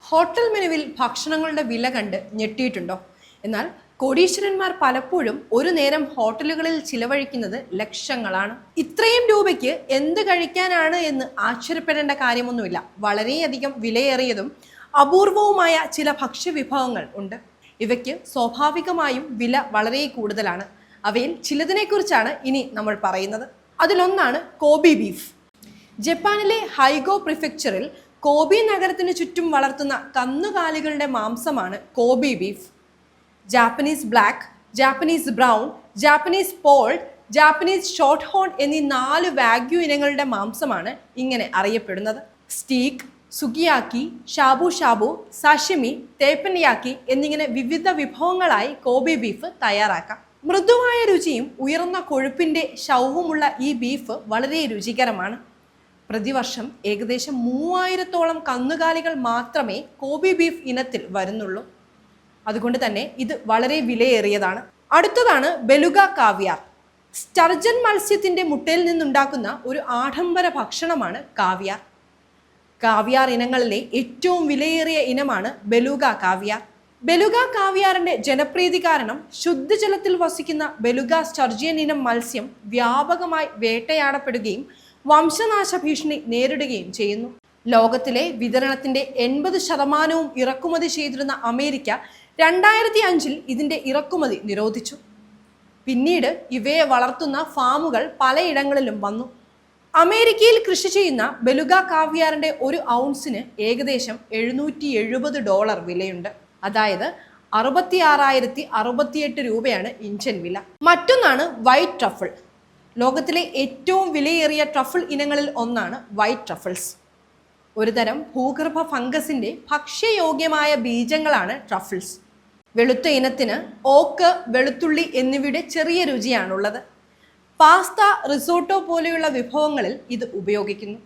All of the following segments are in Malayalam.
ഹോട്ടൽ മെനുവിൽ ഭക്ഷണങ്ങളുടെ വില കണ്ട് ഞെട്ടിയിട്ടുണ്ടോ? എന്നാൽ കോടീശ്വരന്മാർ പലപ്പോഴും ഒരു നേരം ഹോട്ടലുകളിൽ ചിലവഴിക്കുന്നത് ലക്ഷങ്ങളാണ്. ഇത്രയും രൂപയ്ക്ക് എന്ത് കഴിക്കാനാണ് എന്ന് ആശ്ചര്യപ്പെടേണ്ട കാര്യമൊന്നുമില്ല. വളരെയധികം വിലയേറിയതും അപൂർവവുമായ ചില ഭക്ഷ്യവിഭവങ്ങൾ ഉണ്ട്. ഇവയ്ക്ക് സ്വാഭാവികമായും വില വളരെ കൂടുതലാണ്. അവയിൽ ചിലതിനെക്കുറിച്ചാണ് ഇനി നമ്മൾ പറയുന്നത്. അതിലൊന്നാണ് കോബി ബീഫ്. ജപ്പാനിലെ ഹൈഗോ പ്രിഫെക്ചറിൽ കോബി നഗരത്തിന് ചുറ്റും വളർത്തുന്ന കന്നുകാലികളുടെ മാംസമാണ് Kobe beef. Japanese black, Japanese brown, Japanese polled, Japanese shorthorn എന്നീ 4 വാഗ്യു ഇനങ്ങളുടെ മാംസമാണ് ഇങ്ങനെ അറിയപ്പെടുന്നത്. Steak, sukiyaki, shabu shabu, sashimi, teppanyaki എന്നിങ്ങനെ വിവിധ വിഭവങ്ങളായി കോബി ബീഫ് തയ്യാറാക്കാം. മൃദുവായ രുചിയും ഉയർന്ന കൊഴുപ്പിൻ്റെ ശൗവുമുള്ള ഈ ബീഫ് വളരെ രുചികരമാണ്. പ്രതിവർഷം ഏകദേശം 3000-ഓളം കന്നുകാലികൾ മാത്രമേ കോബി ബീഫ് ഇനത്തിൽ വരുന്നുള്ളൂ. അതുകൊണ്ട് തന്നെ ഇത് വളരെ വിലയേറിയതാണ്. അടുത്തതാണ് ബെലുഗ കാവിയാർ. സ്റ്റർജൻ മത്സ്യത്തിൻ്റെ മുട്ടയിൽ നിന്നുണ്ടാക്കുന്ന ഒരു ആഡംബര ഭക്ഷണമാണ് കാവിയാർ. കാവിയാർ ഇനങ്ങളിലെ ഏറ്റവും വിലയേറിയ ഇനമാണ് ബെലുഗ കാവിയാർ. ബെലുഗ കാവിയാറിന്റെ ജനപ്രീതി കാരണം ശുദ്ധജലത്തിൽ വസിക്കുന്ന ബെലുഗ സ്റ്റർജിയൻ ഇനം മത്സ്യം വ്യാപകമായി വേട്ടയാടപ്പെടുകയും വംശനാശ ഭീഷണി നേരിടുകയും ചെയ്യുന്നു. ലോകത്തിലെ വിതരണത്തിന്റെ 80% ഇറക്കുമതി ചെയ്തിരുന്ന അമേരിക്ക 2005-ൽ ഇതിന്റെ ഇറക്കുമതി നിരോധിച്ചു. പിന്നീട് ഇവയെ വളർത്തുന്ന ഫാമുകൾ പലയിടങ്ങളിലും വന്നു. അമേരിക്കയിൽ കൃഷി ചെയ്യുന്ന ബെലുഗ കാവിയാറിന്റെ ഒരു ഔൺസിന് ഏകദേശം $770 വിലയുണ്ട്. അതായത് 66,068 രൂപയാണ് ഇന്ത്യൻ വില. മറ്റൊന്നാണ് വൈറ്റ് ട്രഫിൾ. ലോകത്തിലെ ഏറ്റവും വിലയേറിയ ട്രഫിൾ ഇനങ്ങളിൽ ഒന്നാണ് വൈറ്റ് ട്രഫിൾസ്. ഒരുതരം ഭൂഗർഭ ഫംഗസിന്റെ ഭക്ഷ്യയോഗ്യമായ ബീജങ്ങളാണ് ട്രഫിൾസ്. വെളുത്ത ഇനത്തിന് ഓക്ക്, വെളുത്തുള്ളി എന്നിവയുടെ ചെറിയ രുചിയാണുള്ളത്. പാസ്ത, റിസോട്ടോ പോലെയുള്ള വിഭവങ്ങളിൽ ഇത് ഉപയോഗിക്കുന്നു.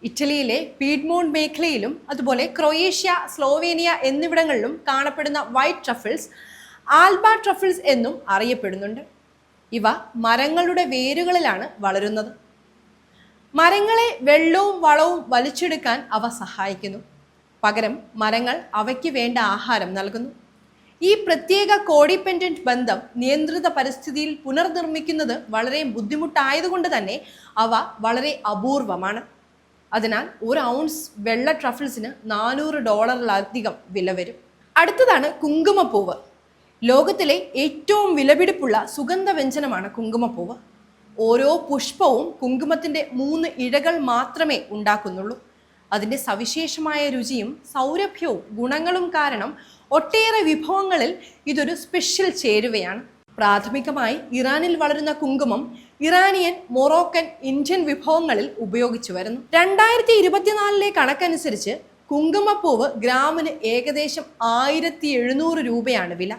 ഇറ്റലിയിലെ പീഡ്മോണ്ട് മേഖലയിലും അതുപോലെ ക്രൊയേഷ്യ, സ്ലോവേനിയ എന്നിവിടങ്ങളിലും കാണപ്പെടുന്ന വൈറ്റ് ട്രഫിൾസ് ആൽബ ട്രഫിൾസ് എന്നും അറിയപ്പെടുന്നുണ്ട്. ഇവ മരങ്ങളുടെ വേരുകളിലാണ് വളരുന്നത്. മരങ്ങളെ വെള്ളവും വളവും വലിച്ചെടുക്കാൻ അവ സഹായിക്കുന്നു. പകരം മരങ്ങൾ അവയ്ക്ക് വേണ്ട ആഹാരം നൽകുന്നു. ഈ പ്രത്യേക കോഡിപെൻഡന്റ് ബന്ധം നിയന്ത്രിത പരിസ്ഥിതിയിൽ പുനർനിർമ്മിക്കുന്നത് വളരെ ബുദ്ധിമുട്ടായതുകൊണ്ട് തന്നെ അവ വളരെ അപൂർവമാണ്. അതിനാൽ ഒരു ഔൺസ് വെള്ള ട്രഫിൾസിന് $400-ലധികം വില വരും. അടുത്തതാണ് കുങ്കുമപ്പൂവ്. ലോകത്തിലെ ഏറ്റവും വിലപിടിപ്പുള്ള സുഗന്ധവ്യഞ്ജനമാണ് കുങ്കുമപ്പൂവ്. ഓരോ പുഷ്പവും കുങ്കുമത്തിൻ്റെ 3 ഇഴകൾ മാത്രമേ ഉണ്ടാക്കുന്നുള്ളൂ. അതിൻ്റെ സവിശേഷമായ രുചിയും സൗരഭ്യവും ഗുണങ്ങളും കാരണം ഒട്ടേറെ വിഭവങ്ങളിൽ ഇതൊരു സ്പെഷ്യൽ ചേരുവയാണ്. പ്രാഥമികമായി ഇറാനിൽ വളരുന്ന കുങ്കുമം ഇറാനിയൻ, മൊറോക്കൻ, ഇന്ത്യൻ വിഭവങ്ങളിൽ ഉപയോഗിച്ചു വരുന്നു. 2024-ലെ കണക്കനുസരിച്ച് കുങ്കുമപ്പൂവ് ഗ്രാമിന് ഏകദേശം 1700 രൂപയാണ് വില.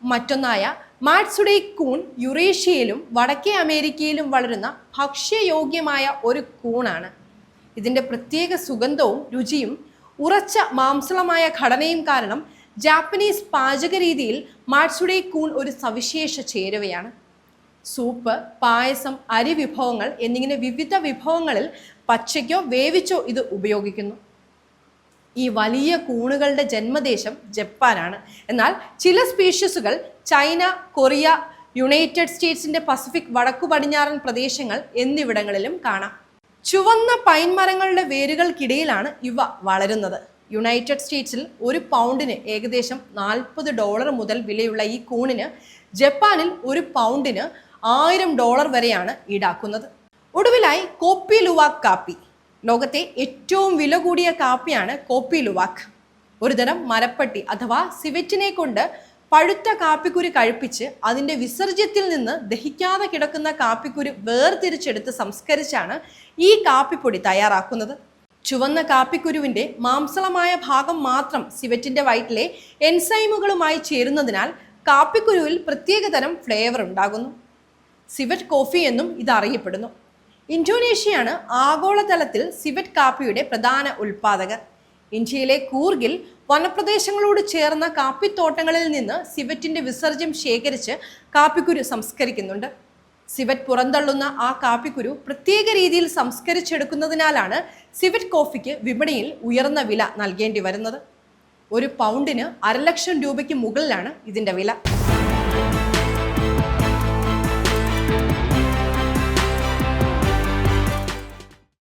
മറ്റൊന്നായ മാറ്റ്സുഡേ കൂൺ യുറേഷ്യയിലും വടക്കേ അമേരിക്കയിലും വളരുന്ന ഭക്ഷ്യയോഗ്യമായ ഒരു കൂണാണ്. ഇതിൻ്റെ പ്രത്യേക സുഗന്ധവും രുചിയും ഉറച്ച മാംസളമായ ഘടനയും കാരണം ജാപ്പനീസ് പാചക രീതിയിൽ മാറ്റ്സുഡേ കൂൺ ഒരു സവിശേഷ ചേരുവയാണ്. സൂപ്പ്, പായസം, അരി വിഭവങ്ങൾ എന്നിങ്ങനെ വിവിധ വിഭവങ്ങളിൽ പച്ചയ്ക്കോ വേവിച്ചോ ഇത് ഉപയോഗിക്കുന്നു. ഈ വലിയ കൂണുകളുടെ ജന്മദേശം ജപ്പാനാണ്. എന്നാൽ ചില സ്പീഷീസുകൾ ചൈന, കൊറിയ, യുണൈറ്റഡ് സ്റ്റേറ്റ്സിന്റെ പസഫിക് വടക്കു പടിഞ്ഞാറൻ പ്രദേശങ്ങൾ എന്നിവിടങ്ങളിലും കാണാം. ചുവന്ന പൈൻ മരങ്ങളുടെ വേരുകൾക്കിടയിലാണ് ഇവ വളരുന്നത്. യുണൈറ്റഡ് സ്റ്റേറ്റ്സിൽ ഒരു പൗണ്ടിന് ഏകദേശം $40 മുതൽ വിലയുള്ള ഈ കൂണിന് ജപ്പാനിൽ ഒരു പൗണ്ടിന് $1000 വരെയാണ് ഈടാക്കുന്നത്. ഒടുവിലായി കോപ്പി ലുവാക് കാപ്പി. ലോകത്തെ ഏറ്റവും വില കൂടിയ കാപ്പിയാണ് കോപ്പി ലുവാക്. ഒരുതരം മരപ്പട്ടി അഥവാ സിവറ്റിനെ കൊണ്ട് പഴുത്ത കാപ്പിക്കുരു കഴിപ്പിച്ച് അതിൻ്റെ വിസർജ്യത്തിൽ നിന്ന് ദഹിക്കാതെ കിടക്കുന്ന കാപ്പിക്കുരു വേർതിരിച്ചെടുത്ത് സംസ്കരിച്ചാണ് ഈ കാപ്പിപ്പൊടി തയ്യാറാക്കുന്നത്. ചുവന്ന കാപ്പിക്കുരുവിൻ്റെ മാംസളമായ ഭാഗം മാത്രം സിവറ്റിൻ്റെ വയറ്റിലെ എൻസൈമുകളുമായി ചേരുന്നതിനാൽ കാപ്പിക്കുരുവിൽ പ്രത്യേകതരം ഫ്ലേവർ ഉണ്ടാകുന്നു. സിവറ്റ് കോഫി എന്നും ഇത് അറിയപ്പെടുന്നു. ഇന്തോനേഷ്യയാണ് ആഗോളതലത്തിൽ സിവറ്റ് കാപ്പിയുടെ പ്രധാന ഉൽപ്പാദകർ. ഇന്ത്യയിലെ കൂർഗിൽ വനപ്രദേശങ്ങളോട് ചേർന്ന കാപ്പിത്തോട്ടങ്ങളിൽ നിന്ന് സിവറ്റിൻ്റെ വിസർജ്യം ശേഖരിച്ച് കാപ്പിക്കുരു സംസ്കരിക്കുന്നുണ്ട്. സിവറ്റ് പുറന്തള്ളുന്ന ആ കാപ്പിക്കുരു പ്രത്യേക രീതിയിൽ സംസ്കരിച്ചെടുക്കുന്നതിനാലാണ് സിവറ്റ് കോഫിക്ക് വിപണിയിൽ ഉയർന്ന വില നൽകേണ്ടി വരുന്നത്. ഒരു പൗണ്ടിന് 1,00,000 രൂപയ്ക്ക് മുകളിലാണ് ഇതിൻ്റെ വില.